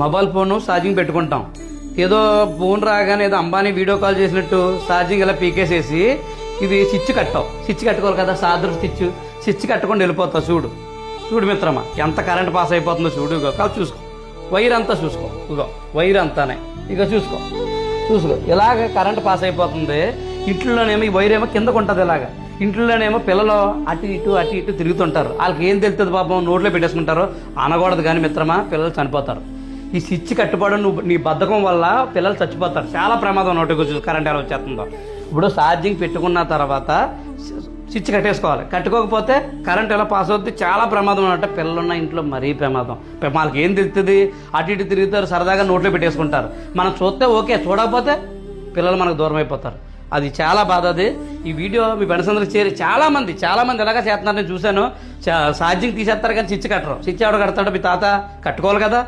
Mobile phone charging పెట్టుకుంటాం. ఏదో phone రాగానే ఏదో అంబానీ వీడియో కాల్ చేసినట్టు ఛార్జింగ్ ఇలా పీకేసేసి ఇది స్విచ్ కట్టావు. స్విచ్ కట్టుకోవాలి కదా, సాదరు స్విచ్ కట్టుకొని వెళ్ళిపోతావు. చూడు చూడు మిత్రమా, ఎంత కరెంట్ పాస్ అయిపోతుందో చూడు. కాదు చూసుకో, వైర్ అంతా చూసుకో. ఇగో వైర్ అంతానే, ఇక చూసుకో ఇలాగ కరెంట్ పాస్ అయిపోతుంది. ఇంట్లోనేమో ఈ వైర్ ఏమో కిందకు ఉంటుంది. ఇలాగా ఇంట్లోనేమో పిల్లలు అటు ఇటు తిరుగుతుంటారు. వాళ్ళకి ఏం తెలుస్తుంది పాపం, నోట్లో పెట్టేసుకుంటారు. అనకూడదు కానీ మిత్రమా, పిల్లలు చనిపోతారు. ఈ స్విచ్ కట్టుబడి నీ బద్ధకం వల్ల పిల్లలు చచ్చిపోతారు. చాలా ప్రమాదం. నోటికి చూసి కరెంట్ ఎలా వచ్చేస్తుందో. ఇప్పుడు ఛార్జింగ్ పెట్టుకున్న తర్వాత స్విచ్ కట్టేసుకోవాలి. కట్టుకోకపోతే కరెంట్ ఎలా పాస్ అవుతుంది, చాలా ప్రమాదం అన్నట్టు. పిల్లలున్న ఇంట్లో మరీ ప్రమాదం. వాళ్ళకి ఏం తెలుస్తుంది, అటు ఇటు తిరుగుతారు, సరదాగా నోట్లో పెట్టేసుకుంటారు. మనం చూస్తే ఓకే, చూడకపోతే పిల్లలు మనకు దూరం అయిపోతారు. అది చాలా బాధ. అది ఈ వీడియో మీ ఫ్రెండ్స్ అందరికి చేరి చాలా మంది ఎలాగా చేస్తున్నారు నేను చూశాను. ఛార్జింగ్ తీసేస్తారు కానీ స్విచ్ కట్టరు. స్విచ్ ఎవడు కడతాడు? మీ తాత కట్టుకోవాలి కదా.